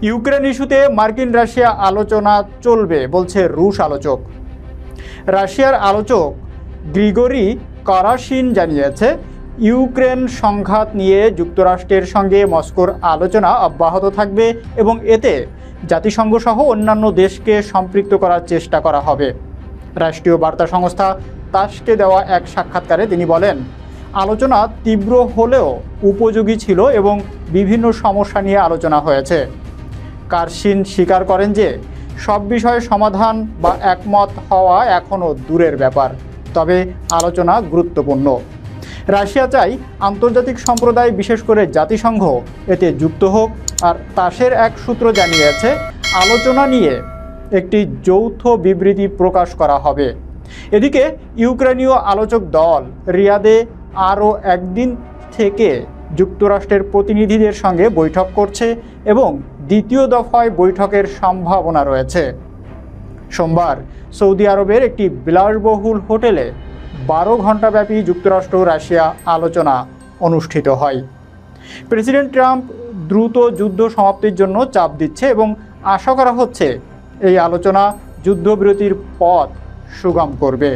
Ukraine ইস্যুতে মার্কিন Russia আলোচনা চলবে বলছে রুশ আলোচক। রাশিয়ার আলোচক গ্রিগরি কারাশিন জানিয়েছে, ইউক্রেন সংঘাত নিয়ে যুক্তরাষ্ট্রের সঙ্গে মস্কোর আলোচনা অব্যাহত থাকবে এবং এতে জাতিসংঘ সহ অন্যান্য দেশকে সম্পৃক্ত করার চেষ্টা করা হবে। রাষ্ট্রীয় বার্তা সংস্থা তাসকে দেওয়া এক সাক্ষাৎকারে তিনি বলেন, আলোচনা তীব্র হলেও উপযোগী ছিল এবং বিভিন্ন সমস্যা নিয়ে আলোচনা হয়েছে। কারশিন স্বীকার করেন যে সব বিষয়ে সমাধান বা একমত হওয়া এখনও দূরের ব্যাপার, তবে আলোচনা গুরুত্বপূর্ণ। রাশিয়া চাই আন্তর্জাতিক সম্প্রদায়, বিশেষ করে জাতিসংঘ, এতে যুক্ত হোক। আর তাসের এক সূত্র জানিয়েছে, আলোচনা নিয়ে একটি যৌথ বিবৃতি প্রকাশ করা হবে। এদিকে ইউক্রেনীয় আলোচক দল রিয়াদে আরও একদিন থেকে যুক্তরাষ্ট্রের প্রতিনিধিদের সঙ্গে বৈঠক করছে এবং দ্বিতীয় দফায় বৈঠকের সম্ভাবনা রয়েছে। সোমবার সৌদি আরবের একটি বিলাসবহুল হোটেলে 12 ঘণ্টাব্যাপী যুক্তরাষ্ট্র রাশিয়া আলোচনা অনুষ্ঠিত হয়। প্রেসিডেন্ট ট্রাম্প দ্রুত যুদ্ধ সমাপ্তির জন্য চাপ দিচ্ছে এবং আশা করা হচ্ছে এই আলোচনা যুদ্ধবিরতির পথ সুগম করবে।